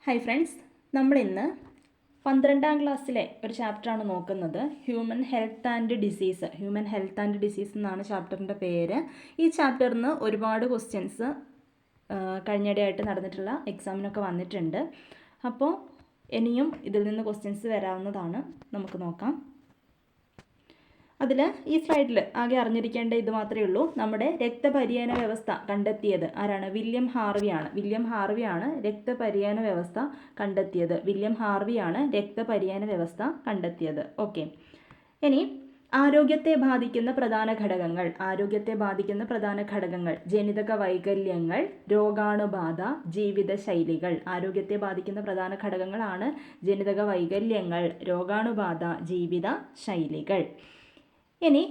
Hi friends, നമ്മളിന്ന് 12ാം ക്ലാസ്സിലെ ഒരു ചാപ്റ്ററാണ് നോക്കുന്നത്. ഹ്യൂമൻ ഹെൽത്ത് ആൻഡ് ഡിസീസ് എന്നാണ് ചാപ്റ്ററിൻ്റെ പേര്. ഈ ചാപ്റ്ററിൽ നിന്ന് ഒരുപാട് ക്വസ്റ്റ്യൻസ് കഴിഞ്ഞിടെയായിട്ട് നടന്നിട്ടുള്ള എക്സാമിനൊക്കെ വന്നിട്ടുണ്ട്. അപ്പോൾ ഇനിയും ഇതിൽ നിന്ന് ക്വസ്റ്റ്യൻസ് വരാവുന്നതാണ്. നമുക്ക് നോക്കാം. അതിൽ ഈ സ്ലൈഡിൽ ആകെ അറിഞ്ഞിരിക്കേണ്ട ഇത് മാത്രമേ ഉള്ളൂ. നമ്മുടെ രക്തപര്യന വ്യവസ്ഥ കണ്ടെത്തിയത് ആരാണ്? വില്യം ഹാർവിയാണ് രക്തപര്യന വ്യവസ്ഥ കണ്ടെത്തിയത്. ഓക്കെ, ഇനി ആരോഗ്യത്തെ ബാധിക്കുന്ന പ്രധാന ഘടകങ്ങൾ ജനിതക വൈകല്യങ്ങൾ, രോഗാണുബാധ, ജീവിതശൈലികൾ. ആരോഗ്യത്തെ ബാധിക്കുന്ന പ്രധാന ഘടകങ്ങളാണ് ജനിതക വൈകല്യങ്ങൾ, രോഗാണുബാധ, ജീവിതശൈലികൾ. ഇനി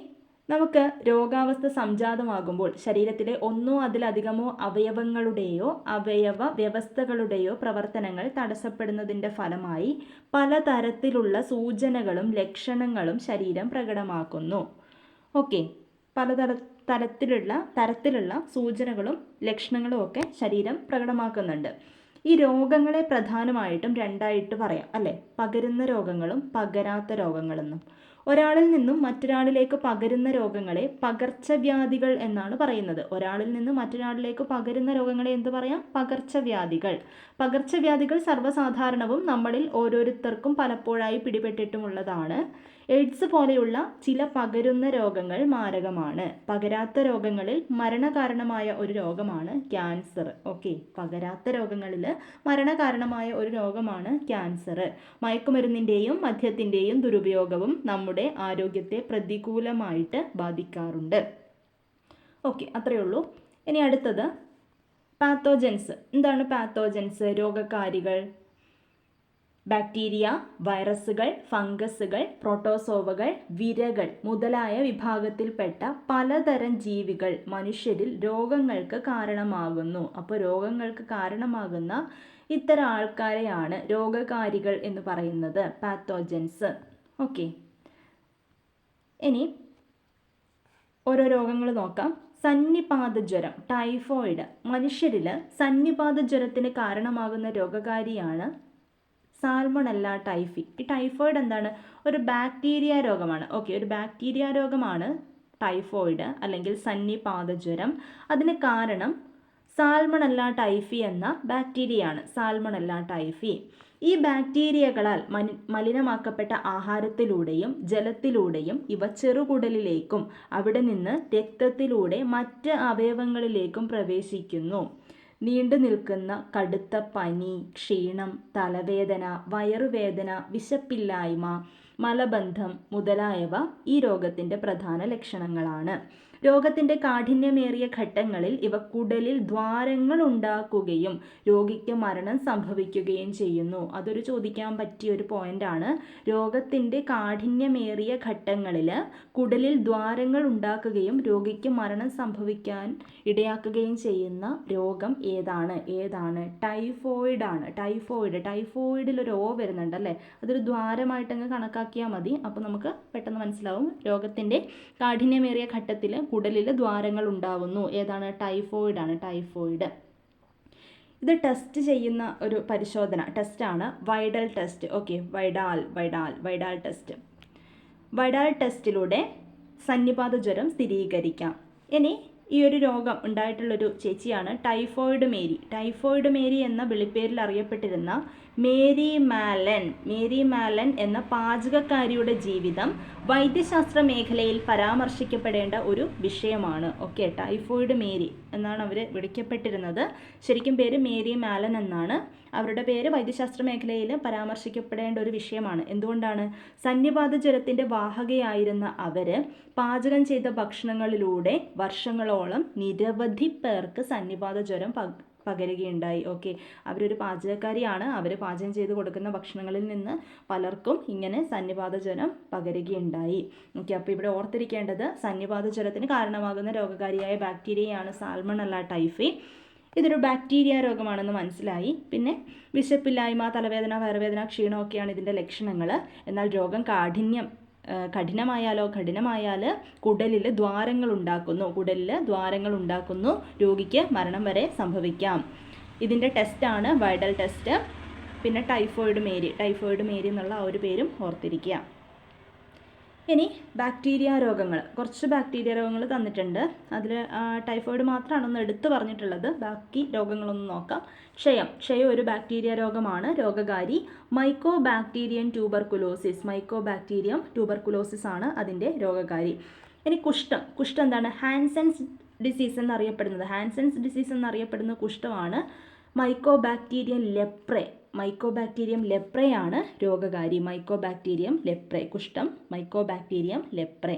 നമുക്ക് രോഗാവസ്ഥ സംജാതമാകുമ്പോൾ ശരീരത്തിലെ ഒന്നോ അതിലധികമോ അവയവങ്ങളുടെയോ അവയവ വ്യവസ്ഥകളുടെയോ പ്രവർത്തനങ്ങൾ തടസ്സപ്പെടുന്നതിൻ്റെ ഫലമായി പലതരത്തിലുള്ള സൂചനകളും ലക്ഷണങ്ങളും ശരീരം പ്രകടമാക്കുന്നു. ഓക്കെ, തരത്തിലുള്ള സൂചനകളും ലക്ഷണങ്ങളും ഒക്കെ ശരീരം പ്രകടമാക്കുന്നുണ്ട്. ഈ രോഗങ്ങളെ പ്രധാനമായിട്ടും രണ്ടായിട്ട് പറയാം അല്ലേ? പകരുന്ന രോഗങ്ങളും പകരാത്ത രോഗങ്ങളെന്നും. ഒരാളിൽ നിന്നും മറ്റൊരാളിലേക്ക് പകരുന്ന രോഗങ്ങളെ പകർച്ചവ്യാധികൾ എന്നാണ് പറയുന്നത്. ഒരാളിൽ നിന്നും മറ്റൊരാളിലേക്ക് പകരുന്ന രോഗങ്ങളെ എന്ത് പറയാം? പകർച്ചവ്യാധികൾ സർവ്വസാധാരണവും നമ്മളിൽ ഓരോരുത്തർക്കും പലപ്പോഴായി പിടിപെട്ടിട്ടുമുള്ളതാണ്. എയ്ഡ്സ് പോലെയുള്ള ചില പകരുന്ന രോഗങ്ങൾ മാരകമാണ്. പകരാത്ത രോഗങ്ങളിൽ മരണകാരണമായ ഒരു രോഗമാണ് ക്യാൻസർ. ഓക്കെ, പകരാത്ത രോഗങ്ങളിൽ മരണകാരണമായ ഒരു രോഗമാണ് ക്യാൻസർ. മയക്കുമരുന്നിൻ്റെയും മദ്യത്തിൻ്റെയും ദുരുപയോഗവും നമ്മുടെ ആരോഗ്യത്തെ പ്രതികൂലമായിട്ട് ബാധിക്കാറുണ്ട്. ഓക്കെ, അത്രയേ ഉള്ളൂ. ഇനി അടുത്തത് പാത്തോജൻസ്. എന്താണ് പാത്തോജൻസ്? രോഗകാരികൾ. ബാക്ടീരിയ, വൈറസുകൾ, ഫംഗസുകൾ, പ്രോട്ടോസോവകൾ, വിരകൾ മുതലായ വിഭാഗത്തിൽപ്പെട്ട പലതരം ജീവികൾ മനുഷ്യരിൽ രോഗങ്ങൾക്ക് കാരണമാകുന്നു. അപ്പോൾ രോഗങ്ങൾക്ക് കാരണമാകുന്ന ഇത്തരം ആൾക്കാരെയാണ് രോഗകാരികൾ എന്ന് പറയുന്നത്, പാത്തോജൻസ്. ഓക്കെ, ഇനി ഓരോ രോഗങ്ങൾ നോക്കാം. സന്നിപാത ജ്വരം, ടൈഫോയിഡ്. മനുഷ്യരിൽ സന്നിപാത ജ്വരത്തിന് കാരണമാകുന്ന രോഗകാരിയാണ് സാൽമണല്ല ടൈഫി. ഈ ടൈഫോയിഡ് എന്താണ്? ഒരു ബാക്ടീരിയ രോഗമാണ്. ഓക്കെ, ഒരു ബാക്ടീരിയ രോഗമാണ് ടൈഫോയിഡ് അല്ലെങ്കിൽ സന്നിപാത ജ്വരം. അതിന് കാരണം സാൽമണല്ല ടൈഫി എന്ന ബാക്ടീരിയയാണ്. സാൽമണല്ല ടൈഫി ഈ ബാക്ടീരിയകളാൽ മലിനമാക്കപ്പെട്ട ആഹാരത്തിലൂടെയും ജലത്തിലൂടെയും ഇവ ചെറുകുടലിലേക്കും അവിടെ നിന്ന് രക്തത്തിലൂടെ മറ്റ് അവയവങ്ങളിലേക്കും പ്രവേശിക്കുന്നു. നീണ്ടു നിൽക്കുന്ന കടുത്ത പനി, ക്ഷീണം, തലവേദന, വയറുവേദന, വിശപ്പില്ലായ്മ, മലബന്ധം മുതലായവ ഈ രോഗത്തിൻ്റെ പ്രധാന ലക്ഷണങ്ങളാണ്. രോഗത്തിൻ്റെ കാഠിന്യമേറിയ ഘട്ടങ്ങളിൽ ഇവ കുടലിൽ ദ്വാരങ്ങൾ ഉണ്ടാക്കുകയും രോഗിക്ക് മരണം സംഭവിക്കുകയും ചെയ്യുന്നു. അതൊരു ചോദിക്കാൻ പറ്റിയ ഒരു പോയിന്റാണ്. രോഗത്തിൻ്റെ കാഠിന്യമേറിയ ഘട്ടങ്ങളിൽ കുടലിൽ ദ്വാരങ്ങൾ ഉണ്ടാക്കുകയും രോഗിക്ക് മരണം സംഭവിക്കാൻ ഇടയാക്കുകയും ചെയ്യുന്ന രോഗം ഏതാണ്? ടൈഫോയിഡാണ്. ടൈഫോയിഡിൽ ഒരു ഓ വരുന്നുണ്ട് അല്ലേ? അതൊരു ദ്വാരമായിട്ടങ്ങ് കണക്കാക്കിയാൽ മതി. അപ്പോൾ നമുക്ക് പെട്ടെന്ന് മനസ്സിലാവും. രോഗത്തിൻ്റെ കാഠിന്യമേറിയ ഘട്ടത്തിൽ കുടലിൽ ദ്വാരങ്ങൾ ഉണ്ടാവുന്നു. ഏതാണ്? ടൈഫോയിഡ്. ഇത് ടെസ്റ്റ് ചെയ്യുന്ന ഒരു ടെസ്റ്റാണ് Widal test. Okay, Widal test. Widal ടെസ്റ്റിലൂടെ സന്നിപാത ജ്വരം സ്ഥിരീകരിക്കാം. ഇനി ഈ ഒരു രോഗം ഉണ്ടായിട്ടുള്ളൊരു ചേച്ചിയാണ് ടൈഫോയിഡ് മേരി എന്ന വിളിപ്പേരിൽ അറിയപ്പെട്ടിരുന്ന മേരി മാലൻ എന്ന പാചകക്കാരിയുടെ ജീവിതം വൈദ്യശാസ്ത്ര മേഖലയിൽ പരാമർശിക്കപ്പെടേണ്ട ഒരു വിഷയമാണ്. ഓക്കെ, ടൈഫോയിഡ് മേരി എന്നാണ് അവർ വിളിക്കപ്പെട്ടിരുന്നത്. ശരിക്കും പേര് മേരി മാലൻ എന്നാണ്. അവരുടെ പേര് വൈദ്യശാസ്ത്ര മേഖലയിൽ പരാമർശിക്കപ്പെടേണ്ട ഒരു വിഷയമാണ്. എന്തുകൊണ്ടാണ്? സന്നിപാത ജ്വരത്തിൻ്റെ വാഹകയായിരുന്ന അവർ പാചകം ചെയ്ത ഭക്ഷണങ്ങളിലൂടെ വർഷങ്ങളോളം നിരവധി പേർക്ക് സന്നിപാത ജ്വരം പകരുകയുണ്ടായി. ഓക്കെ, അവരൊരു പാചകക്കാരിയാണ്. അവർ പാചകം ചെയ്ത് കൊടുക്കുന്ന ഭക്ഷണങ്ങളിൽ നിന്ന് പലർക്കും ഇങ്ങനെ സന്നിപാത ജ്വരം പകരുകയുണ്ടായി. ഓക്കെ, അപ്പോൾ ഇവിടെ ഓർത്തിരിക്കേണ്ടത് സന്നിപാത ജ്വരത്തിന് കാരണമാകുന്ന രോഗകാരിയായ ബാക്ടീരിയയാണ് സാൽമണല്ല ടൈഫി. ഇതൊരു ബാക്ടീരിയ രോഗമാണെന്ന് മനസ്സിലായി. പിന്നെ വിശപ്പില്ലായ്മ, തലവേദന, വയറുവേദന, ക്ഷീണമൊക്കെയാണ് ഇതിൻ്റെ ലക്ഷണങ്ങൾ. എന്നാൽ രോഗം കഠിനമായാൽ കുടലിൽ ദ്വാരങ്ങൾ ഉണ്ടാക്കുന്നു. രോഗിക്ക് മരണം വരെ സംഭവിക്കാം. ഇതിൻ്റെ ടെസ്റ്റാണ് വൈഡൽ ടെസ്റ്റ്. പിന്നെ ടൈഫോയിഡ് മേരി എന്നുള്ള ആ ഒരു പേരും ഓർത്തിരിക്കുക. ഇനി ബാക്ടീരിയ രോഗങ്ങൾ, കുറച്ച് ബാക്ടീരിയ രോഗങ്ങൾ തന്നിട്ടുണ്ട്. അതിൽ ടൈഫോയിഡ് മാത്രമാണ് ഒന്ന് എടുത്തു പറഞ്ഞിട്ടുള്ളത്, ബാക്കി രോഗങ്ങളൊന്നും നോക്കാം. ക്ഷയം ഒരു ബാക്ടീരിയ രോഗമാണ്, രോഗകാരി. മൈക്കോബാക്ടീരിയം ട്യൂബർകുലോസിസ് ആണ് അതിൻ്റെ രോഗകാരി. ഇനി കുഷ്ഠം എന്താണ്? ഹാൻസൻസ് ഡിസീസ് എന്നറിയപ്പെടുന്ന കുഷ്ഠമാണ് മൈക്കോബാക്ടീരിയം ലെപ്രയാണ് രോഗകാരി. കുഷ്ഠം Mycobacterium leprae.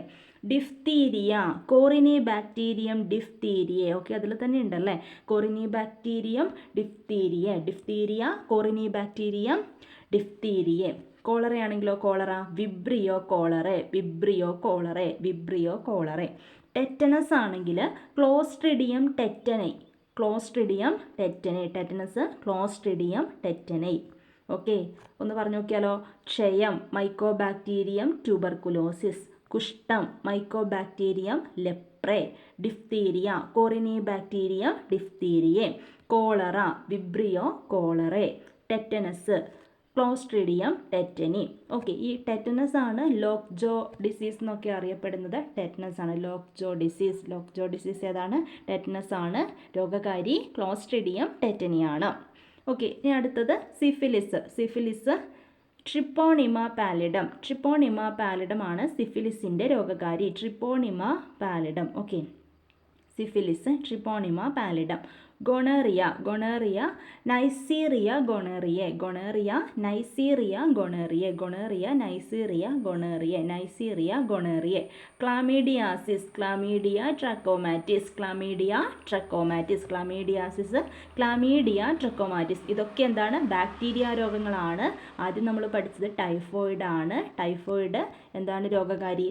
Diphtheria Corynebacterium diphtheriae. Okay, അതിൽ തന്നെ ഉണ്ടല്ലേ, കോറിനിബാക്ടീരിയം ഡിഫ്തീരിയ കോറിനിബാക്ടീരിയം ഡിഫ്തീരിയെ. കോളറയാണെങ്കിലോ കോളറ, വിബ്രിയോ കോളറെ. ടെറ്റനസ് ആണെങ്കിൽ ക്ലോസ്ട്രിഡിയം ടെറ്റനൈ. ഓക്കെ, ഒന്ന് പറഞ്ഞു നോക്കിയാലോ. ക്ഷയം മൈക്കോബാക്ടീരിയം ട്യൂബർകുലോസിസ്, കുഷ്ഠം Mycobacterium leprae, diphtheria Corynebacterium diphtheriae, cholera Vibrio cholerae, tetanus Clostridium tetani. Okay, ഈ ടെറ്റനസ് ആണ് ലോക്ജോ ഡിസീസ് എന്നൊക്കെ അറിയപ്പെടുന്നത്. ലോക്ജോ ഡിസീസ് ഏതാണ്? ടെറ്റനസ് ആണ് രോഗകാരി. ക്ലോസ്ട്രിഡിയം ടെറ്റനിയാണ്. ഓക്കെ, ഇനി അടുത്തത് സിഫിലിസ്. ട്രിപ്പോണിമ പാലിഡം ആണ് സിഫിലിസിൻ്റെ രോഗകാരി. Okay, syphilis, Treponema pallidum. Gonorrhoea Neisseria gonorrhoeae. Chlamydiasis Chlamydia trachomatis. ഇതൊക്കെ എന്താണ്? ബാക്ടീരിയ രോഗങ്ങളാണ്. ആദ്യം നമ്മൾ പഠിച്ചത് ടൈഫോയിഡ് ആണ്. ടൈഫോയിഡ് എന്താണ് രോഗകാരി?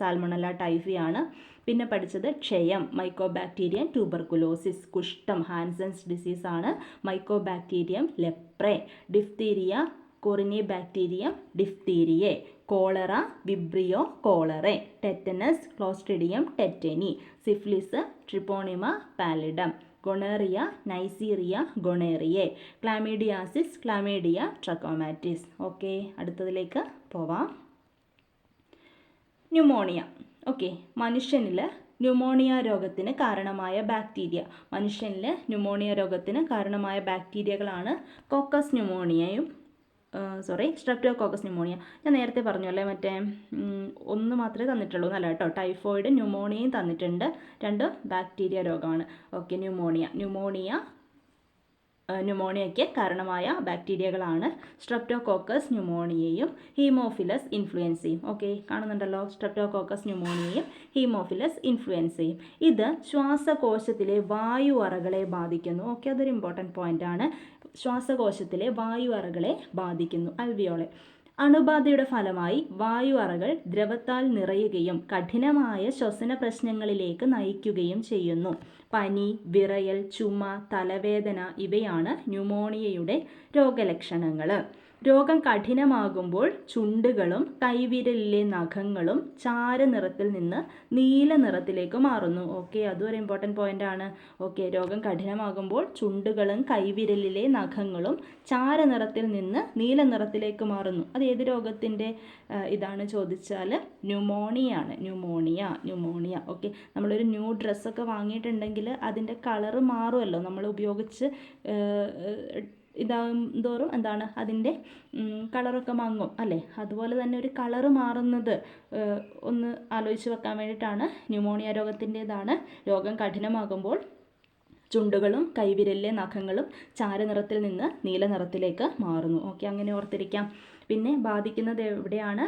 സാൽമണല്ല ടൈഫി ആണ്. പിന്നെ പഠിച്ചത് ക്ഷയം മൈക്കോബാക്ടീരിയം ട്യൂബർകുലോസിസ്. കുഷ്ഠം ഹാൻസൻസ് ഡിസീസ് ആണ്, Mycobacterium leprae. Diphtheria Corynebacterium diphtheriae. Cholera Vibrio cholerae. Tetanus Clostridium tetani. Syphilis Treponema pallidum. Gonorrhoea Neisseria gonorrhoeae. Chlamydiasis Chlamydia trachomatis. Okay, അടുത്തതിലേക്ക് പോവാം. ന്യൂമോണിയ. ഓക്കെ, മനുഷ്യനിൽ ന്യൂമോണിയ രോഗത്തിന് കാരണമായ ബാക്ടീരിയകളാണ് കോക്കസ് ന്യൂമോണിയയും സ്ട്രെപ്റ്റോകോക്കസ് ന്യൂമോണിയ. ഞാൻ നേരത്തെ പറഞ്ഞു അല്ലേ, മറ്റേ ഒന്ന് മാത്രമേ തന്നിട്ടുള്ളൂ എന്നല്ല കേട്ടോ. ടൈഫോയിഡ് ന്യൂമോണിയയും തന്നിട്ടുണ്ട്. രണ്ട് ബാക്ടീരിയ രോഗമാണ്. ഓക്കെ, ന്യൂമോണിയയ്ക്ക് കാരണമായ ബാക്ടീരിയകളാണ് സ്ട്രെപ്റ്റോകോക്കസ് ന്യൂമോണിയയും ഹീമോഫിലസ് ഇൻഫ്ലുവൻസയും. ഓക്കെ, കാണുന്നുണ്ടല്ലോ, സ്ട്രെപ്റ്റോകോക്കസ് ന്യൂമോണിയയും ഹീമോഫിലസ് ഇൻഫ്ലുവൻസയും. ഇത് ശ്വാസകോശത്തിലെ വായു അറകളെ ബാധിക്കുന്നു. ഓക്കെ, അതൊരു ഇമ്പോർട്ടൻറ്റ് പോയിന്റ് ആണ്. ശ്വാസകോശത്തിലെ വായു അറകളെ ബാധിക്കുന്നു, അൽവിയോളെ. അണുബാധയുടെ ഫലമായി വായു അറകൾ ദ്രവത്താൽ നിറയുകയും കഠിനമായ ശ്വസന പ്രശ്നങ്ങളിലേക്ക് നയിക്കുകയും ചെയ്യുന്നു. പനി, വിറയൽ, ചുമ, തലവേദന ഇവയാണ് ന്യൂമോണിയയുടെ രോഗലക്ഷണങ്ങൾ. രോഗം കഠിനമാകുമ്പോൾ ചുണ്ടുകളും കൈവിരലിലെ നഖങ്ങളും ചാരനിറത്തിൽ നിന്ന് നീല നിറത്തിലേക്ക് മാറുന്നു. ഓക്കെ, അതും ഒരു ഇമ്പോർട്ടൻറ്റ് പോയിന്റ് ആണ്. ഓക്കെ, രോഗം കഠിനമാകുമ്പോൾ ചുണ്ടുകളും കൈവിരലിലെ നഖങ്ങളും ചാരനിറത്തിൽ നിന്ന് നീല നിറത്തിലേക്ക് മാറുന്നു. അത് ഏത് രോഗത്തിൻ്റെ ഇതാണ് ചോദിച്ചാൽ ന്യൂമോണിയ. ഓക്കെ, നമ്മളൊരു ന്യൂ ഡ്രസ്സൊക്കെ വാങ്ങിയിട്ടുണ്ടെങ്കിൽ അതിൻ്റെ കളറ് മാറുമല്ലോ, നമ്മൾ ഉപയോഗിച്ച് ഇതാകും തോറും എന്താണ് അതിൻ്റെ കളറൊക്കെ മങ്ങും അല്ലേ. അതുപോലെ തന്നെ ഒരു കളറ് മാറുന്നത് ഒന്ന് ആലോചിച്ച് വെക്കാൻ വേണ്ടിയിട്ടാണ്. ന്യൂമോണിയ രോഗത്തിൻ്റേതാണ്. രോഗം കഠിനമാകുമ്പോൾ ചുണ്ടുകളും കൈവിരലിലെ നഖങ്ങളും ചാരനിറത്തിൽ നിന്ന് നീല നിറത്തിലേക്ക് മാറുന്നു. ഓക്കെ, അങ്ങനെ ഓർത്തിരിക്കാം. പിന്നെ ബാധിക്കുന്നത് എവിടെയാണ്?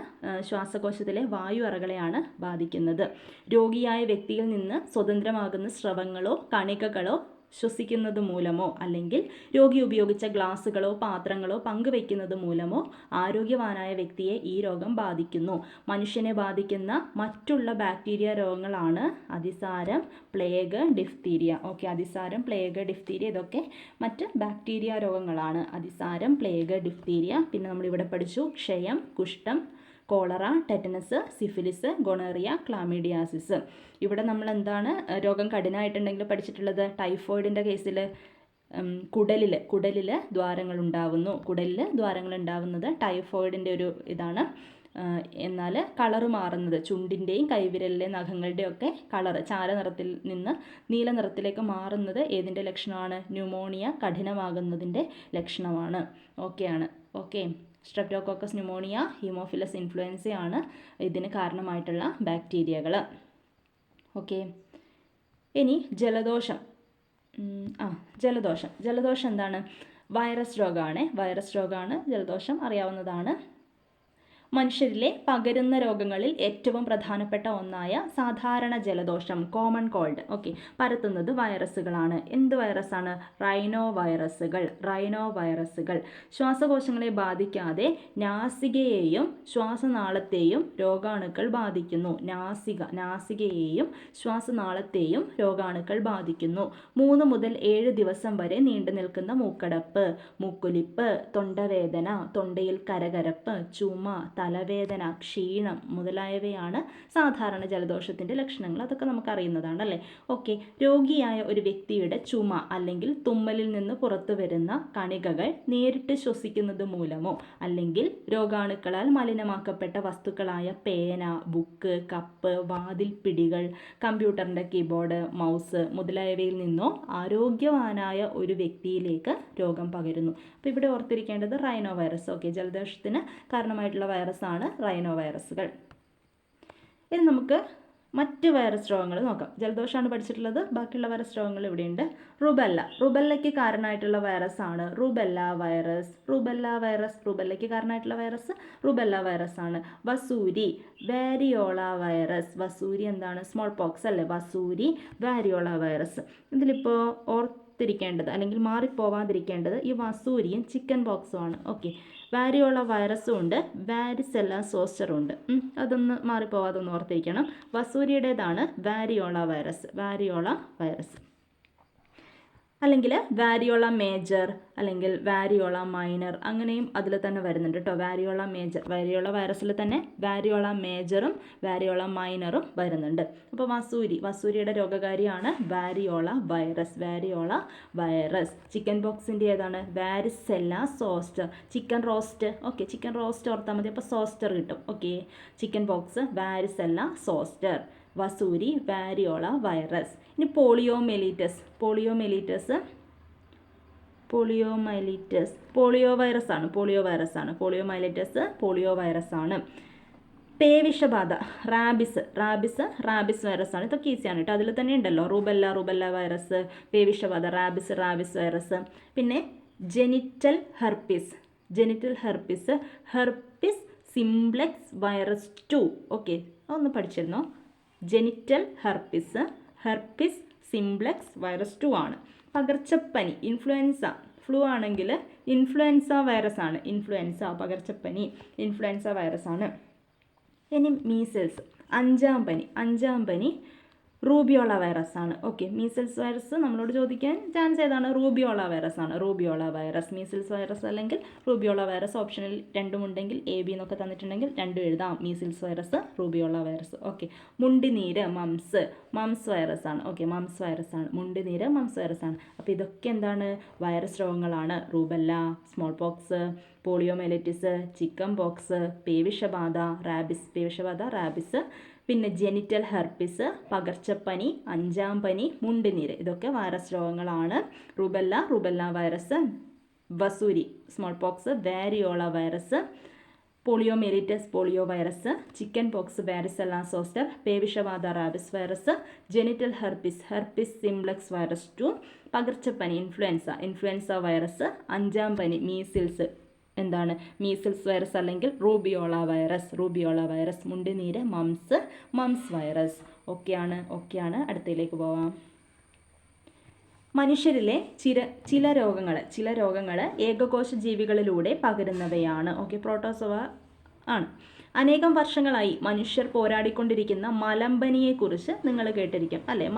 ശ്വാസകോശത്തിലെ വായു അറകളെയാണ് ബാധിക്കുന്നത്. രോഗിയായ വ്യക്തിയിൽ നിന്ന് സ്വതന്ത്രമാകുന്ന സ്രവങ്ങളോ കണികകളോ ശ്വസിക്കുന്നത് മൂലമോ അല്ലെങ്കിൽ രോഗി ഉപയോഗിച്ച ഗ്ലാസുകളോ പാത്രങ്ങളോ പങ്കുവയ്ക്കുന്നത് മൂലമോ ആരോഗ്യവാനായ വ്യക്തിയെ ഈ രോഗം ബാധിക്കുന്നു. മനുഷ്യനെ ബാധിക്കുന്ന മറ്റുള്ള ബാക്ടീരിയ രോഗങ്ങളാണ് അതിസാരം, പ്ലേഗ്, ഡിഫ്തീരിയ. ഓക്കെ, അതിസാരം, പ്ലേഗ്, ഡിഫ്തീരിയ ഇതൊക്കെ മറ്റ് ബാക്ടീരിയ രോഗങ്ങളാണ്. അതിസാരം, പ്ലേഗ്, ഡിഫ്തീരിയ. പിന്നെ നമ്മളിവിടെ പഠിച്ചു ക്ഷയം, കുഷ്ഠം, cholera, tetanus, syphilis, gonorrhoea, chlamydiasis. ഇവിടെ നമ്മൾ എന്താണ് രോഗം കഠിനമായിട്ടുണ്ടെങ്കിൽ പഠിച്ചിട്ടുള്ളത്? ടൈഫോയിഡിൻ്റെ കേസിൽ കുടലിൽ ദ്വാരങ്ങൾ ഉണ്ടാവുന്നു. കുടലിൽ ദ്വാരങ്ങൾ ഉണ്ടാവുന്നത് ടൈഫോയിഡിൻ്റെ ഒരു ഇതാണ്. എന്നാൽ കളറ് മാറുന്നത് ചുണ്ടിൻ്റെയും കൈവിരലിലെ നഖങ്ങളുടെയും ഒക്കെ കളറ് ചാരനിറത്തിൽ നിന്ന് നീല നിറത്തിലേക്ക് മാറുന്നത് ഏതിൻ്റെ ലക്ഷണമാണ്? ന്യൂമോണിയ കഠിനമാകുന്നതിൻ്റെ ലക്ഷണമാണ്. ഓക്കെ. സ്ട്രെപ്റ്റോകോക്കസ് ന്യൂമോണിയ, ഹീമോഫിലസ് ഇൻഫ്ലുവൻസയാണ് ഇതിന് കാരണമായിട്ടുള്ള ബാക്ടീരിയകൾ. ഓക്കെ. ഇനി ജലദോഷം. ജലദോഷം എന്താണ്? വൈറസ് രോഗമാണ്. ജലദോഷം അറിയാവുന്നതാണ്. മനുഷ്യരിലെ പകരുന്ന രോഗങ്ങളിൽ ഏറ്റവും പ്രധാനപ്പെട്ട ഒന്നായ സാധാരണ ജലദോഷം, കോമൺ കോൾഡ്, ഓക്കെ, പരത്തുന്നത് വൈറസുകളാണ്. എന്ത് വൈറസാണ്? റൈനോ വൈറസുകൾ. ശ്വാസകോശങ്ങളെ ബാധിക്കാതെ നാസികയെയും ശ്വാസനാളത്തെയും രോഗാണുക്കൾ ബാധിക്കുന്നു. നാസികയെയും ശ്വാസനാളത്തെയും രോഗാണുക്കൾ ബാധിക്കുന്നു. 3 മുതൽ 7 ദിവസം വരെ നീണ്ടു നിൽക്കുന്ന മൂക്കടപ്പ്, മൂക്കൊലിപ്പ്, തൊണ്ടവേദന, തൊണ്ടയിൽ കരകരപ്പ്, ചുമ, തലവേദന, ക്ഷീണം മുതലായവയാണ് സാധാരണ ജലദോഷത്തിൻ്റെ ലക്ഷണങ്ങൾ. അതൊക്കെ നമുക്ക് അറിയുന്നതാണ് അല്ലേ? ഓക്കെ. രോഗിയായ ഒരു വ്യക്തിയുടെ ചുമ അല്ലെങ്കിൽ തുമ്മലിൽ നിന്ന് പുറത്തു വരുന്ന കണികകൾ നേരിട്ട് ശ്വസിക്കുന്നത് മൂലമോ അല്ലെങ്കിൽ രോഗാണുക്കളാൽ മലിനമാക്കപ്പെട്ട വസ്തുക്കളായ പേന, ബുക്ക്, കപ്പ്, വാതിൽപ്പിടികൾ, കമ്പ്യൂട്ടറിൻ്റെ കീബോർഡ്, മൗസ് മുതലായവയിൽ നിന്നോ ആരോഗ്യവാനായ ഒരു വ്യക്തിയിലേക്ക് രോഗം പകരുന്നു. അപ്പോൾ ഇവിടെ ഓർത്തിരിക്കേണ്ടത് റൈനോ വൈറസ്. ഓക്കെ, ജലദോഷത്തിന് കാരണമായിട്ടുള്ള വൈറസാണ് റൈനോ വൈറസുകൾ. ഇനി നമുക്ക് മറ്റ് വൈറസ് രോഗങ്ങൾ നോക്കാം. ജലദോഷമാണ് പഠിച്ചിട്ടുള്ളത്. ബാക്കിയുള്ള വൈറസ് രോഗങ്ങൾ ഇവിടെയുണ്ട്. റുബെല്ലയ്ക്ക് കാരണമായിട്ടുള്ള വൈറസാണ് റുബെല്ല വൈറസ്. റുബെല്ലയ്ക്ക് കാരണമായിട്ടുള്ള വൈറസ് റുബെല്ല വൈറസ് ആണ്. വസൂരി, വാരിയോള വൈറസ്. വസൂരി എന്താണ്? സ്മോൾ പോക്സ് അല്ലേ? വസൂരി, വാരിയോള വൈറസ്. ഇതിലിപ്പോൾ ഓർത്തിരിക്കേണ്ടത് അല്ലെങ്കിൽ മാറിപ്പോവാതിരിക്കേണ്ടത് ഈ വസൂരിയും ചിക്കൻ ബോക്സും ആണ്. ഓക്കെ. വാരിയോള വൈറസും ഉണ്ട്, വാരിസെല്ല സോസ്റ്ററും ഉണ്ട്. അതൊന്ന് മാറിപ്പോവാതൊന്ന് ഓർത്തിരിക്കണം. വസൂരിയുടേതാണ് വാരിയോള വൈറസ്. അല്ലെങ്കിൽ വാരിയോള മേജർ അല്ലെങ്കിൽ വാരിയോള മൈനർ, അങ്ങനെയും അതിൽ തന്നെ വരുന്നുണ്ട് കേട്ടോ. വാരിയോള വൈറസിൽ തന്നെ വാരിയോള മേജറും വാരിയോള മൈനറും വരുന്നുണ്ട്. അപ്പോൾ വസൂരിയുടെ രോഗകാരിയാണ് വാരിയോള വൈറസ്. ചിക്കൻ ബോക്സിൻ്റെ ഏതാണ്? Varicella zoster. ചിക്കൻ റോസ്റ്റ് ഓർത്താൽ മതി. അപ്പോൾ സോസ്റ്റർ കിട്ടും. Okay. Chickenpox varicella zoster. വസൂരി, വാരിയോള വൈറസ്. ഇനി പോളിയോമൈലിറ്റസ് പോളിയോ വൈറസ് ആണ്. പേവിഷബാധ, റാബിസ് വൈറസ് ആണ്. ഇതൊക്കെ ഈസിയാണ് കേട്ടോ. അതിൽ തന്നെ ഉണ്ടല്ലോ റുബെല്ല വൈറസ്, പേവിഷബാധ, റാബിസ് വൈറസ്. പിന്നെ genital herpes simplex virus 2. Okay, അതൊന്ന് പഠിച്ചിരുന്നോ? ജെനിറ്റൽ ഹെർപ്പിസ് സിംപ്ലെക്സ് വൈറസ് 2 ആണ്. പകർച്ചപ്പനി, ഫ്ലൂ ആണെങ്കിൽ ഇൻഫ്ലുവൻസ വൈറസ് ആണ്. ഇൻഫ്ലുവൻസ വൈറസ് ആണ്. ഇനി മീസിൽസ്, അഞ്ചാം പനി റൂബിയോള വൈറസ് ആണ്. ഓക്കെ. മീസിൽസ് വൈറസ് നമ്മളോട് ചോദിക്കാൻ ചാൻസ് ഏതാണ്? Rubeola virus. മീസിൽസ് വൈറസ് അല്ലെങ്കിൽ റൂബിയോള വൈറസ്. ഓപ്ഷനിൽ രണ്ടും ഉണ്ടെങ്കിൽ A, B എന്നൊക്കെ തന്നിട്ടുണ്ടെങ്കിൽ രണ്ടും എഴുതാം. Measles virus, rubeola virus. Okay. മുണ്ടിനീര്, മംസ് വൈറസ് ആണ്. ഓക്കെ, മംസ് വൈറസ് ആണ്. മുണ്ടിനീര് മംസ് വൈറസ് ആണ്. അപ്പോൾ ഇതൊക്കെ എന്താണ്? വൈറസ് രോഗങ്ങളാണ്. Rubella, smallpox, poliomyelitis, chickenpox, പേവിഷബാധ, റാബിസ്, പിന്നെ ജെനിറ്റൽ ഹെർപ്പിസ്, പകർച്ചപ്പനി, അഞ്ചാം പനി, മുണ്ടുനീര്, ഇതൊക്കെ വൈറസ് രോഗങ്ങളാണ്. റുബെല്ല വൈറസ്, വസൂരി, smallpox, variola virus, poliomyelitis, polio virus, chickenpox, varicella zoster, പേവിഷബാധ, rabies virus, genital herpes simplex virus 2, പകർച്ചപ്പനി, ഇൻഫ്ലുവൻസ വൈറസ്, അഞ്ചാം പനി, മീസിൽസ് വൈറസ് അല്ലെങ്കിൽ റൂബിയോള വൈറസ്, മുണ്ടുനീര്, മംസ് വൈറസ്. ഓക്കെയാണ്. അടുത്തയിലേക്ക് പോവാം. മനുഷ്യരിലെ ചില രോഗങ്ങൾ ഏകകോശ ജീവികളിലൂടെ പകരുന്നവയാണ്. ഓക്കെ, പ്രോട്ടോസോവ ആണ്. അനേകം വർഷങ്ങളായി മനുഷ്യർ പോരാടിക്കൊണ്ടിരിക്കുന്ന മലമ്പനിയെക്കുറിച്ച് നിങ്ങൾ കേട്ടിരിക്കും അല്ലേ?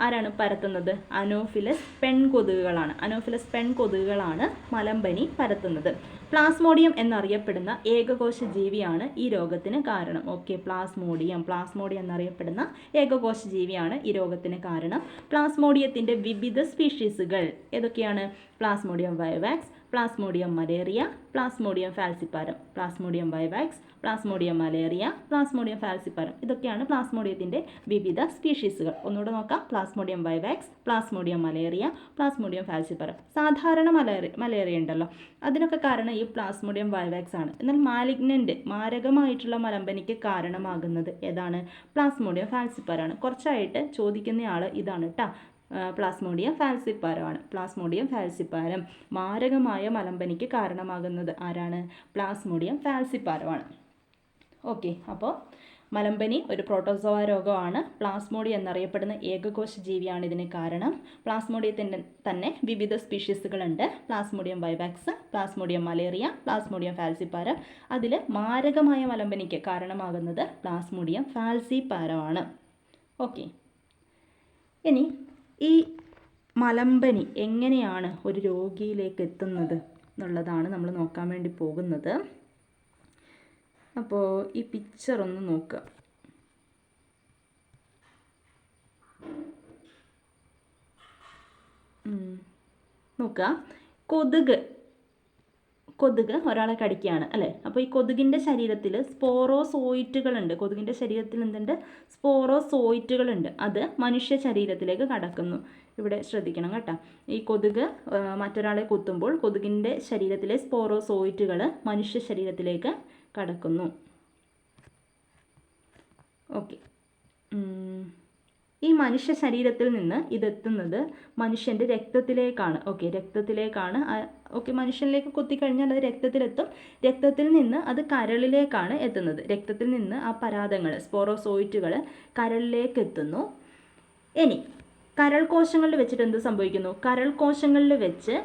ആരാണ് പരത്തുന്നത്? അനോഫിലസ് പെൺകൊതുകുകളാണ്. അനോഫിലസ് പെൺകൊതുകുകളാണ് മലമ്പനി പരത്തുന്നത്. പ്ലാസ്മോഡിയം എന്നറിയപ്പെടുന്ന ഏകകോശ ജീവിയാണ് ഈ രോഗത്തിന് കാരണം. ഓക്കെ, പ്ലാസ്മോഡിയം എന്നറിയപ്പെടുന്ന ഏകകോശ ജീവിയാണ് ഈ രോഗത്തിന് കാരണം. പ്ലാസ്മോഡിയത്തിൻ്റെ വിവിധ സ്പീഷീസുകൾ ഏതൊക്കെയാണ്? Plasmodium vivax, Plasmodium malariae, Plasmodium falciparum. Plasmodium vivax, Plasmodium malariae, Plasmodium falciparum. ഇതൊക്കെയാണ് പ്ലാസ്മോഡിയത്തിൻ്റെ വിവിധ സ്പീഷീസുകൾ. ഒന്നുകൂടെ നോക്കാം. Plasmodium vivax, Plasmodium malariae, Plasmodium falciparum. സാധാരണ മലേറിയ ഉണ്ടല്ലോ, അതിനൊക്കെ കാരണം ഈ പ്ലാസ്മോഡിയം വൈവാക്സ് ആണ്. എന്നാൽ മാലിഗ്നൻ്റ് മാരകമായിട്ടുള്ള മലമ്പനിക്ക് കാരണമാകുന്നത് ഏതാണ്? പ്ലാസ്മോഡിയം ഫാൽസിപ്പാരമാണ്. കുറച്ചായിട്ട് ചോദിക്കുന്നയാൾ ഇതാണ് കേട്ടോ. പ്ലാസ്മോഡിയം ഫാൽസിപ്പാരമാണ്. പ്ലാസ്മോഡിയം ഫാൽസിപ്പാരം മാരകമായ മലമ്പനിക്ക് കാരണമാകുന്നത് ആരാണ്? പ്ലാസ്മോഡിയം ഫാൽസിപ്പാരമാണ്. ഓക്കെ, അപ്പോൾ മലമ്പനി ഒരു പ്രോട്ടോസോവ രോഗമാണ്. പ്ലാസ്മോഡിയം എന്നറിയപ്പെടുന്ന ഏകകോശ ജീവിയാണ് ഇതിന് കാരണം. പ്ലാസ്മോഡിയത്തിൻ്റെ തന്നെ വിവിധ സ്പീഷീസുകളുണ്ട്. Plasmodium vivax, Plasmodium malariae, Plasmodium falciparum. അതിൽ മാരകമായ മലമ്പനിക്ക് കാരണമാകുന്നത് പ്ലാസ്മോഡിയം ഫാൽസിപ്പാരമാണ്. ഓക്കെ, ഇനി ഈ മലമ്പനി എങ്ങനെയാണ് ഒരു രോഗിയിലേക്ക് എത്തുന്നത് എന്നുള്ളതാണ് നമ്മൾ നോക്കാൻ വേണ്ടി പോകുന്നത്. അപ്പോൾ ഈ പിക്ചർ ഒന്ന് നോക്കുക. കൊതുക് ഒരാളെ കടിക്കുകയാണ് അല്ലേ? അപ്പോൾ ഈ കൊതുകിൻ്റെ ശരീരത്തിൽ സ്പോറോസോയിറ്റുകളുണ്ട്. കൊതുകിൻ്റെ ശരീരത്തിൽ എന്തുണ്ട്? സ്പോറോസോയിറ്റുകളുണ്ട്. അത് മനുഷ്യ ശരീരത്തിലേക്ക് കടക്കുന്നു. ഇവിടെ ശ്രദ്ധിക്കണം കേട്ടോ. ഈ കൊതുക് മറ്റൊരാളെ കുത്തുമ്പോൾ കൊതുകിൻ്റെ ശരീരത്തിലെ സ്പോറോസോയിറ്റുകൾ മനുഷ്യ ശരീരത്തിലേക്ക് കടക്കുന്നു. ഓക്കെ, ഈ മനുഷ്യ ശരീരത്തിൽ നിന്ന് ഇതെത്തുന്നത് മനുഷ്യൻ്റെ രക്തത്തിലേക്കാണ്. ഓക്കെ, രക്തത്തിലേക്കാണ്. ഓക്കെ, മനുഷ്യനിലേക്ക് കുത്തിക്കഴിഞ്ഞാൽ അത് രക്തത്തിലെത്തും. രക്തത്തിൽ നിന്ന് അത് കരളിലേക്കാണ് എത്തുന്നത്. രക്തത്തിൽ നിന്ന് ആ പരാതങ്ങൾ, സ്പോറോസോയിറ്റുകൾ കരളിലേക്ക് എത്തുന്നു. ഇനി കരൾ കോശങ്ങളിൽ വെച്ചിട്ട് എന്ത് സംഭവിക്കുന്നു? കരൾ കോശങ്ങളിൽ വെച്ച്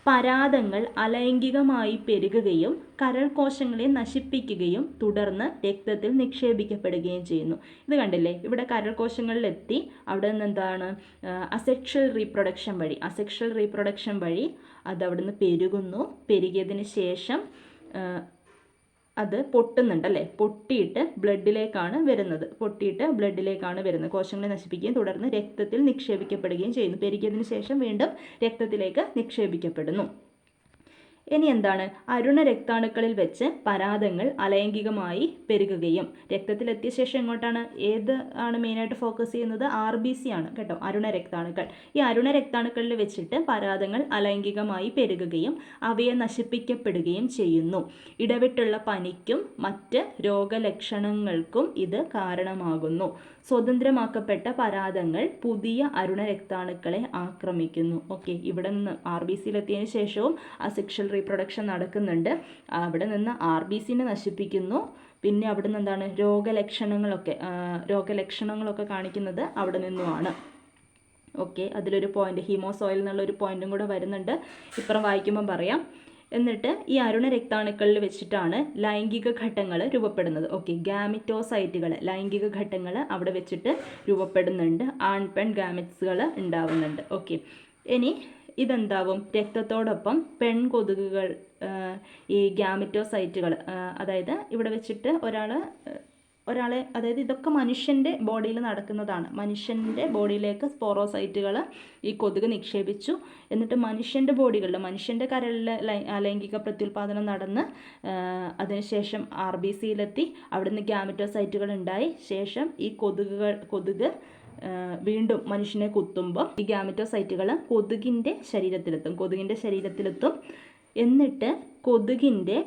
പരാതങ്ങൾ അലൈംഗികമായി പെരുകുകയും കരൾ കോശങ്ങളെ നശിപ്പിക്കുകയും തുടർന്ന് രക്തത്തിൽ നിക്ഷേപിക്കപ്പെടുകയും ചെയ്യുന്നു. ഇത് കണ്ടില്ലേ? ഇവിടെ കരൾ കോശങ്ങളിലെത്തി അവിടെ നിന്ന് എന്താണ് അസെക്ഷൽ റീപ്രൊഡക്ഷൻ വഴി അത് അവിടെ നിന്ന് പെരുകുന്നു. പെരുകിയതിന് ശേഷം അത് പൊട്ടുന്നുണ്ടല്ലേ? പൊട്ടിയിട്ട് ബ്ലഡിലേക്കാണ് വരുന്നത്. കോശങ്ങളെ നശിപ്പിക്കുകയും തുടർന്ന് രക്തത്തിൽ നിക്ഷേപിക്കപ്പെടുകയും ചെയ്യുന്നു. പെരുകിയതിന് ശേഷം വീണ്ടും രക്തത്തിലേക്ക് നിക്ഷേപിക്കപ്പെടുന്നു. ഇനി എന്താണ്? അരുണ രക്താണുക്കളിൽ വെച്ച് പരാതങ്ങൾ അലൈംഗികമായി പെരുകുകയും രക്തത്തിലെത്തിയ ശേഷം എങ്ങോട്ടാണ്? ഏത് ആണ് മെയിനായിട്ട് ഫോക്കസ് ചെയ്യുന്നത്? RBC ആണ് കേട്ടോ, അരുണ രക്താണുക്കൾ. ഈ അരുണ രക്താണുക്കളിൽ വെച്ചിട്ട് പരാതങ്ങൾ അലൈംഗികമായി പെരുകുകയും അവയെ നശിപ്പിക്കപ്പെടുകയും ചെയ്യുന്നു. ഇടവിട്ടുള്ള പനിക്കും മറ്റ് രോഗലക്ഷണങ്ങൾക്കും ഇത് കാരണമാകുന്നു. സ്വതന്ത്രമാക്കപ്പെട്ട പരാതങ്ങൾ പുതിയ അരുണ രക്താണുക്കളെ ആക്രമിക്കുന്നു. ഓക്കെ, ഇവിടെ നിന്ന് RBCയിലെത്തിയതിനു ശേഷവും അസെക്ഷൽ റീപ്രൊഡക്ഷൻ നടക്കുന്നുണ്ട്. അവിടെ നിന്ന് RBCനെ നശിപ്പിക്കുന്നു. പിന്നെ അവിടെ നിന്ന് എന്താണ്? രോഗലക്ഷണങ്ങളൊക്കെ കാണിക്കുന്നത് അവിടെ നിന്നുമാണ്. ഓക്കെ, അതിലൊരു പോയിന്റ് ഹീമോസോയിൽ എന്നുള്ളൊരു പോയിന്റും കൂടെ വരുന്നുണ്ട്. ഇപ്പുറം വായിക്കുമ്പം പറയാം. എന്നിട്ട് ഈ അരുണ രക്താണുക്കളിൽ വെച്ചിട്ടാണ് ലൈംഗിക ഘട്ടങ്ങൾ രൂപപ്പെടുന്നത്. ഓക്കെ, ഗാമിറ്റോസൈറ്റുകൾ, ലൈംഗിക ഘട്ടങ്ങൾ അവിടെ വെച്ചിട്ട് രൂപപ്പെടുന്നുണ്ട്. ആൺ പെൺ ഗാമിറ്റ്സുകൾ ഉണ്ടാവുന്നുണ്ട്. ഓക്കെ, ഇനി ഇതെന്താവും? രക്തത്തോടൊപ്പം പെൺകൊതുകുകൾ ഈ ഗാമിറ്റോസൈറ്റുകൾ, അതായത് ഇവിടെ വെച്ചിട്ട് ഒരാളെ, അതായത് ഇതൊക്കെ മനുഷ്യൻ്റെ ബോഡിയിൽ നടക്കുന്നതാണ്. മനുഷ്യൻ്റെ ബോഡിയിലേക്ക് സ്പോറോസൈറ്റുകൾ ഈ കൊതുക് നിക്ഷേപിച്ചു. എന്നിട്ട് മനുഷ്യൻ്റെ കരളിൽ ലൈംഗിക പ്രത്യുൽപാദനം നടന്ന് അതിനുശേഷം RBCയിലെത്തി. അവിടുന്ന് ഗാമിറ്റോസൈറ്റുകൾ ഉണ്ടായി. ശേഷം ഈ കൊതുക് വീണ്ടും മനുഷ്യനെ കുത്തുമ്പോൾ ഈ ഗാമിറ്റോസൈറ്റുകൾ കൊതുകിൻ്റെ ശരീരത്തിലെത്തും. എന്നിട്ട് കൊതുകിൻ്റെ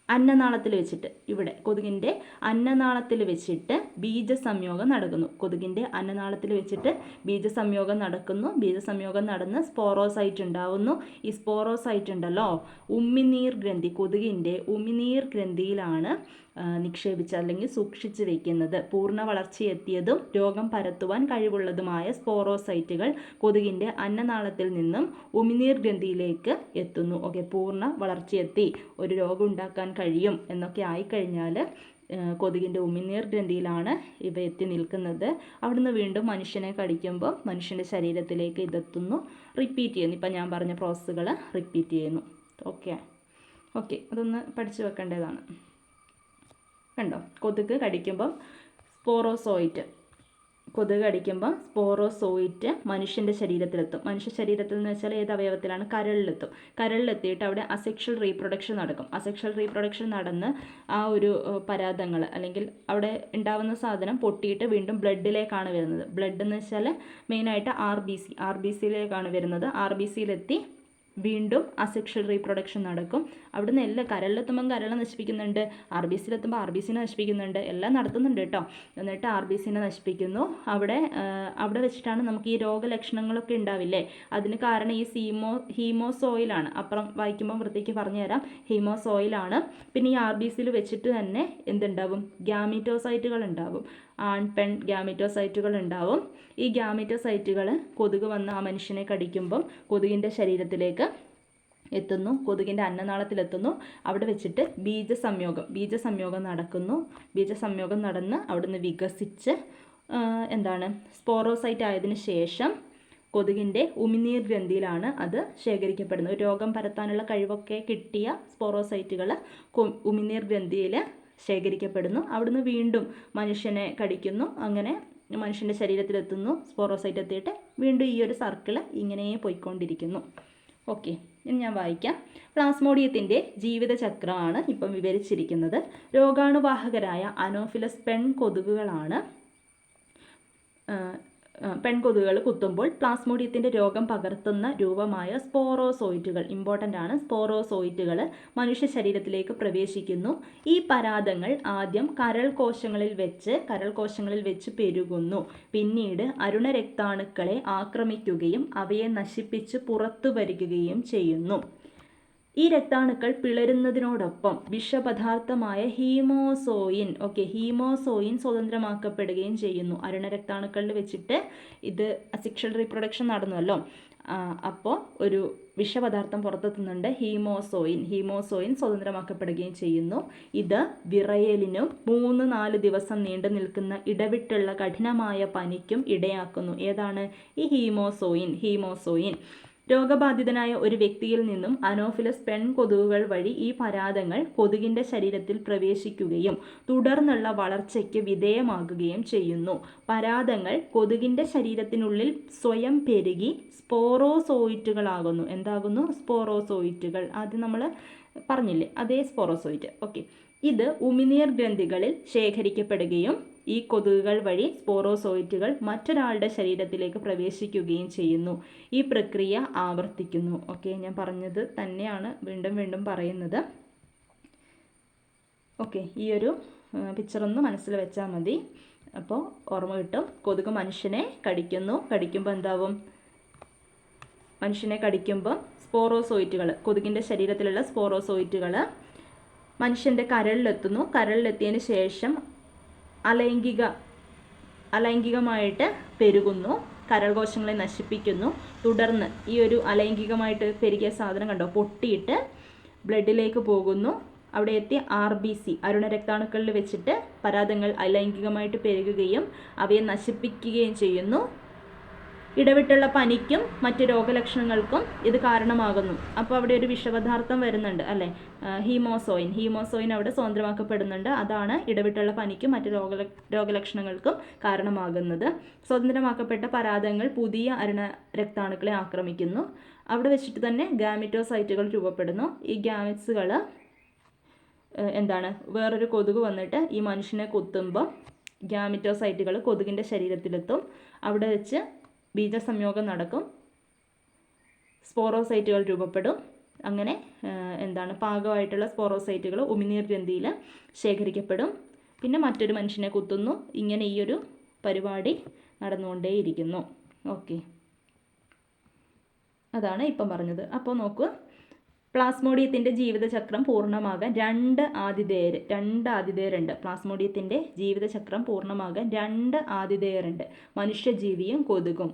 അന്നനാളത്തിൽ വെച്ചിട്ട്, ഇവിടെ കൊതുകിൻ്റെ അന്നനാളത്തിൽ വെച്ചിട്ട് ബീജസംയോഗം നടക്കുന്നു. ബീജസംയോഗം നടന്ന് സ്പോറോസൈറ്റ് ഉണ്ടാവുന്നു. ഈ സ്പോറോസൈറ്റ് ഉണ്ടല്ലോ, കൊതുകിൻ്റെ ഉമിനീർ ഗ്രന്ഥിയിലാണ് നിക്ഷേപിച്ച് അല്ലെങ്കിൽ സൂക്ഷിച്ച് വയ്ക്കുന്നത്. പൂർണ്ണ വളർച്ചയെത്തിയതും രോഗം പരത്തുവാൻ കഴിവുള്ളതുമായ സ്പോറോസൈറ്റുകൾ കൊതുകിൻ്റെ അന്നനാളത്തിൽ നിന്നും ഉമിനീർ ഗ്രന്ഥിയിലേക്ക് എത്തുന്നു. ഓക്കെ, പൂർണ്ണ വളർച്ചയെത്തി ഒരു രോഗം ഉണ്ടാക്കാൻ കഴിയും എന്നൊക്കെ ആയിക്കഴിഞ്ഞാൽ കൊതുകിൻ്റെ ഉമിനീർ ഗ്രന്ഥിയിലാണ് ഇവ എത്തി നിൽക്കുന്നത്. അവിടുന്ന് വീണ്ടും മനുഷ്യനെ കടിക്കുമ്പോൾ മനുഷ്യൻ്റെ ശരീരത്തിലേക്ക് ഇതെത്തുന്നു, റിപ്പീറ്റ് ചെയ്യുന്നു. ഇപ്പം ഞാൻ പറഞ്ഞ പ്രോസസ്സുകൾ റിപ്പീറ്റ് ചെയ്യുന്നു. ഓക്കെ അതൊന്ന് പഠിച്ചു വെക്കേണ്ടതാണ്. കണ്ടോ, കൊതുക് കടിക്കുമ്പം സ്പോറോസോയിറ്റ് മനുഷ്യൻ്റെ ശരീരത്തിലെത്തും. മനുഷ്യ ശരീരത്തിൽ എന്ന് വെച്ചാൽ ഏത് അവയവത്തിലാണ്? കരളിലെത്തും. കരളിലെത്തിയിട്ട് അവിടെ അസെക്ഷൽ റീപ്രൊഡക്ഷൻ നടക്കും. അസെക്ഷൽ റീപ്രൊഡക്ഷൻ നടന്ന് ആ ഒരു പരാതങ്ങൾ അല്ലെങ്കിൽ അവിടെ ഉണ്ടാവുന്ന സാധനം പൊട്ടിയിട്ട് വീണ്ടും ബ്ലഡിലേക്കാണ് വരുന്നത്. ബ്ലഡ് എന്ന് വെച്ചാൽ മെയിനായിട്ട് ആർ ബി സിയിലേക്കാണ് വരുന്നത്. ആർ ബി സിയിലെത്തി വീണ്ടും അസെക്ഷൽ റീപ്രൊഡക്ഷൻ നടക്കും. അവിടുന്ന് എല്ലാം കരളിലെത്തുമ്പം കരൾ നശിപ്പിക്കുന്നുണ്ട്, ആർ ബി സിയിലെത്തുമ്പോൾ ആർ ബി സിനെ നശിപ്പിക്കുന്നുണ്ട്, എല്ലാം നടത്തുന്നുണ്ട് കേട്ടോ. എന്നിട്ട് ആർ ബി സിനെ നശിപ്പിക്കുന്നു. അവിടെ വെച്ചിട്ടാണ് നമുക്ക് ഈ രോഗലക്ഷണങ്ങളൊക്കെ ഉണ്ടാവില്ലേ, അതിന് കാരണം ഈ ഹീമോസോയിലാണ്. അപ്പുറം വായിക്കുമ്പോൾ വൃത്തിക്ക് പറഞ്ഞുതരാം. ഹീമോസോയിലാണ്. പിന്നെ ഈ ആർ ബി സിയിൽ വെച്ചിട്ട് തന്നെ എന്തുണ്ടാവും? ഗ്യാമീറ്റോസൈറ്റുകൾ ഉണ്ടാവും. ആൺ പെൺ ഗ്യാമീറ്റോസൈറ്റുകൾ ഉണ്ടാവും. ഈ ഗ്യാമീറ്റോസൈറ്റുകൾ കൊതുക് വന്ന് ആ മനുഷ്യനെ കടിക്കുമ്പം കൊതുകിൻ്റെ ശരീരത്തിലേക്ക് എത്തുന്നു, കൊതുകിൻ്റെ അന്നനാളത്തിലെത്തുന്നു. അവിടെ വെച്ചിട്ട് ബീജസംയോഗം നടക്കുന്നു. ബീജസംയോഗം നടന്ന് അവിടുന്ന് വികസിച്ച് സ്പോറോസൈറ്റ് ആയതിനു ശേഷം കൊതുകിൻ്റെ ഉമിനീർ ഗ്രന്ഥിയിലാണ് അത് ശേഖരിക്കപ്പെടുന്നത്. രോഗം പരത്താനുള്ള കഴിവൊക്കെ കിട്ടിയ സ്പോറോസൈറ്റുകൾ ഉമിനീർ ഗ്രന്ഥിയിൽ ശേഖരിക്കപ്പെടുന്നു. അവിടുന്ന് വീണ്ടും മനുഷ്യനെ കടിക്കുന്നു. അങ്ങനെ മനുഷ്യൻ്റെ ശരീരത്തിലെത്തുന്നു, സ്പോറോസൈറ്റ് എത്തിയിട്ട് വീണ്ടും ഈ ഒരു സർക്കിൾ ഇങ്ങനെ പോയിക്കൊണ്ടിരിക്കുന്നു. ഓക്കെ, ഇനി ഞാൻ വായിക്കാം. പ്ലാസ്മോഡിയത്തിൻ്റെ ജീവിതചക്രമാണ് ഇപ്പം വിവരിച്ചിരിക്കുന്നത്. രോഗാണുവാഹകരായ അനോഫിലസ് പെൺകൊതുകുകൾ കുത്തുമ്പോൾ പ്ലാസ്മോഡിയത്തിൻ്റെ രോഗം പകർത്തുന്ന രൂപമായ സ്പോറോസോയിറ്റുകൾ, ഇമ്പോർട്ടൻ്റ് ആണ്, സ്പോറോസോയിറ്റുകൾ മനുഷ്യ ശരീരത്തിലേക്ക് പ്രവേശിക്കുന്നു. ഈ പരാതങ്ങൾ ആദ്യം കരൾ കോശങ്ങളിൽ വെച്ച് പെരുകുന്നു. പിന്നീട് അരുണരക്താണുക്കളെ ആക്രമിക്കുകയും അവയെ നശിപ്പിച്ച് പുറത്തു വരികയും ചെയ്യുന്നു. ഈ രക്താണുക്കൾ പിളരുന്നതിനോടൊപ്പം വിഷപദാർത്ഥമായ ഹീമോസോയിൻ സ്വതന്ത്രമാക്കപ്പെടുകയും ചെയ്യുന്നു. അരുണരക്താണുക്കളിൽ വെച്ചിട്ട് ഇത് അസെക്ഷൽ റീപ്രൊഡക്ഷൻ നടന്നല്ലോ. അപ്പോൾ ഒരു വിഷപദാർത്ഥം പുറത്തെത്തുന്നുണ്ട്, ഹീമോസോയിൻ സ്വതന്ത്രമാക്കപ്പെടുകയും ചെയ്യുന്നു. ഇത് വിറയലിനും 3-4 ദിവസം നീണ്ടു നിൽക്കുന്ന ഇടവിട്ടുള്ള കഠിനമായ പനിക്കും ഇടയാക്കുന്നു. ഏതാണ് ഈ ഹീമോസോയിൻ? രോഗബാധിതനായ ഒരു വ്യക്തിയിൽ നിന്നും അനോഫിലസ് പെൺകൊതുകുകൾ വഴി ഈ പരാതങ്ങൾ കൊതുകിൻ്റെ ശരീരത്തിൽ പ്രവേശിക്കുകയും തുടർന്നുള്ള വളർച്ചയ്ക്ക് വിധേയമാകുകയും ചെയ്യുന്നു. പരാതങ്ങൾ കൊതുകിൻ്റെ ശരീരത്തിനുള്ളിൽ സ്വയം പെരുകി സ്പോറോസോയിറ്റുകളാകുന്നു. എന്താകുന്നു? സ്പോറോസോയിറ്റുകൾ. ആദ്യം നമ്മൾ പറഞ്ഞില്ലേ, അതേ സ്പോറോസോയിറ്റ്. ഓക്കെ, ഇത് ഉമിനീർ ഗ്രന്ഥികളിൽ ശേഖരിക്കപ്പെടുകയും ഈ കൊതുകുകൾ വഴി സ്പോറോസോയിറ്റുകൾ മറ്റൊരാളുടെ ശരീരത്തിലേക്ക് പ്രവേശിക്കുകയും ചെയ്യുന്നു. ഈ പ്രക്രിയ ആവർത്തിക്കുന്നു. ഓക്കെ, ഞാൻ പറഞ്ഞത് തന്നെയാണ് വീണ്ടും പറയുന്നത്. ഓക്കെ, ഈ ഒരു പിക്ചറൊന്ന് മനസ്സിൽ വെച്ചാൽ മതി, അപ്പോൾ ഓർമ്മ കിട്ടും. കൊതുക് മനുഷ്യനെ കടിക്കുമ്പോൾ എന്താവും? മനുഷ്യനെ കടിക്കുമ്പോൾ സ്പോറോസോയിറ്റുകൾ, കൊതുകിൻ്റെ ശരീരത്തിലുള്ള സ്പോറോസോയിറ്റുകൾ മനുഷ്യൻ്റെ കരളിലെത്തുന്നു. കരളിലെത്തിയതിന് ശേഷം അലൈംഗികമായിട്ട് പെരുകുന്നു, കരൾകോശങ്ങളെ നശിപ്പിക്കുന്നു. തുടർന്ന് ഈ ഒരു അലൈംഗികമായിട്ട് പെരുകിയ സാധനം കണ്ടോ, പൊട്ടിയിട്ട് ബ്ലഡിലേക്ക് പോകുന്നു. അവിടെ എത്തി ആർ ബി സി അരുണരക്താണുക്കളിൽ വെച്ചിട്ട് പരാതങ്ങൾ അലൈംഗികമായിട്ട് പെരുകുകയും അവയെ നശിപ്പിക്കുകയും ചെയ്യുന്നു. ഇടവിട്ടുള്ള പനിക്കും മറ്റ് രോഗലക്ഷണങ്ങൾക്കും ഇത് കാരണമാകുന്നു. അപ്പോൾ അവിടെ ഒരു വിഷപദാർത്ഥം വരുന്നുണ്ട് അല്ലേ, ഹീമോസോയിൻ അവിടെ സ്വതന്ത്രമാക്കപ്പെടുന്നുണ്ട്. അതാണ് ഇടവിട്ടുള്ള പനിക്കും മറ്റ് രോഗലക്ഷണങ്ങൾക്കും കാരണമാകുന്നത്. സ്വതന്ത്രമാക്കപ്പെട്ട പരാതങ്ങൾ പുതിയ അരുണരക്താണുക്കളെ ആക്രമിക്കുന്നു. അവിടെ വെച്ചിട്ട് തന്നെ ഗാമിറ്റോസൈറ്റുകൾ രൂപപ്പെടുന്നു. ഈ ഗാമിറ്റ്സുകൾ വേറൊരു കൊതുക് വന്നിട്ട് ഈ മനുഷ്യനെ കുത്തുമ്പോൾ ഗാമിറ്റോസൈറ്റുകൾ കൊതുകിൻ്റെ ശരീരത്തിലെത്തും. അവിടെ വെച്ച് ബീജസംയോഗം നടക്കും, സ്പോറോസൈറ്റുകൾ രൂപപ്പെടും. അങ്ങനെ പാകമായിട്ടുള്ള സ്പോറോസൈറ്റുകൾ ഉമിനീർ ഗ്രന്ഥിയിൽ ശേഖരിക്കപ്പെടും. പിന്നെ മറ്റൊരു മനുഷ്യനെ കുത്തുന്നു. ഇങ്ങനെ ഈ ഒരു പരിപാടി നടന്നുകൊണ്ടേയിരിക്കുന്നു. ഓക്കെ, അതാണ് ഇപ്പം പറഞ്ഞത്. അപ്പോൾ നോക്കൂ, പ്ലാസ്മോഡിയത്തിൻ്റെ ജീവിതചക്രം പൂർണ്ണമാകാൻ രണ്ട് ആതിഥേയരുണ്ട്. പ്ലാസ്മോഡിയത്തിൻ്റെ ജീവിതചക്രം പൂർണ്ണമാകാൻ 2 ആതിഥേയരുണ്ട്, മനുഷ്യജീവിയും കൊതുകും.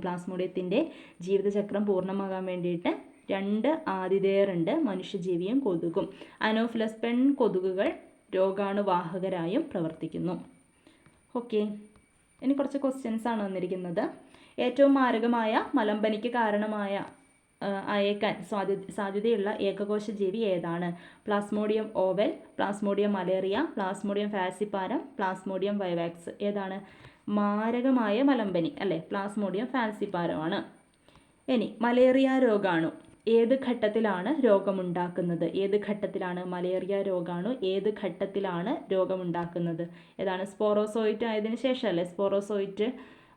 പ്ലാസ്മോഡിയത്തിൻ്റെ ജീവിതചക്രം പൂർണ്ണമാകാൻ വേണ്ടിയിട്ട് 2 ആതിഥേയരുണ്ട്, മനുഷ്യജീവിയും കൊതുകും. അനോഫിലസ് പെൺകൊതുകുകൾ രോഗാണുവാഹകരായും പ്രവർത്തിക്കുന്നു. ഓക്കെ, ഇനി കുറച്ച് ക്വസ്റ്റ്യൻസ് ആണ് വന്നിരിക്കുന്നത്. ഏറ്റവും മാരകമായ മലമ്പനിക്ക് കാരണമായ അയേക്കാൻ സാധ്യതയുള്ള ഏകകോശ ജീവി ഏതാണ്? Plasmodium oval, Plasmodium malariae, Plasmodium falciparum, Plasmodium vivax. ഏതാണ് മാരകമായ മലമ്പനി? അല്ലേ, പ്ലാസ്മോഡിയം ഫാൽസിപ്പാരമാണ്. ഇനി മലേറിയ രോഗാണു ഏത് ഘട്ടത്തിലാണ് രോഗമുണ്ടാക്കുന്നത്? ഏത് ഘട്ടത്തിലാണ് മലേറിയ രോഗാണു ഏത് ഘട്ടത്തിലാണ് രോഗമുണ്ടാക്കുന്നത്? ഏതാണ്? സ്പോറോസോയിറ്റ് ആയതിനു ശേഷം അല്ലേ, സ്പോറോസോയിറ്റ്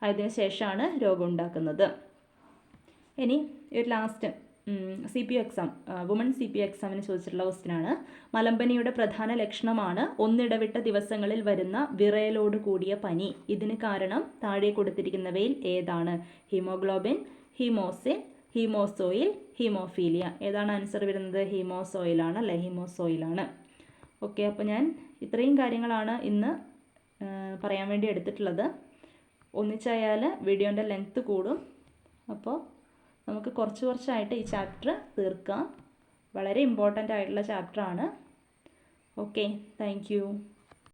ആയതിനു ശേഷമാണ് രോഗം ഉണ്ടാക്കുന്നത്. ഇനി ഒരു last CPO exam, woman CPO എക്സാമിന് ചോദിച്ചിട്ടുള്ള ക്വസ്റ്റ്യനാണ്. മലമ്പനിയുടെ പ്രധാന ലക്ഷണമാണ് ഒന്നിടവിട്ട ദിവസങ്ങളിൽ വരുന്ന വിറയലോട് കൂടിയ പനി. ഇതിന് കാരണം താഴെ കൊടുത്തിരിക്കുന്നവയിൽ ഏതാണ്? ഹീമോഗ്ലോബിൻ, ഹീമോസിൻ, ഹീമോസോയിൽ, ഹീമോഫീലിയ. ഏതാണ് ആൻസർ വരുന്നത്? ഹീമോസോയിലാണ് അല്ലേ, ഹീമോസോയിലാണ്. ഓക്കെ, അപ്പോൾ ഞാൻ ഇത്രയും കാര്യങ്ങളാണ് ഇന്ന് പറയാൻ വേണ്ടി എടുത്തിട്ടുള്ളത്. ഒന്നിച്ചായാൽ വീഡിയോൻ്റെ ലെങ്ത്ത് കൂടും. അപ്പോൾ നമുക്ക് കുറച്ചായിട്ട് ഈ ചാപ്റ്റർ തീർക്കാം. വളരെ ഇമ്പോർട്ടൻ്റ് ആയിട്ടുള്ള ചാപ്റ്ററാണ്. Okay, thank U.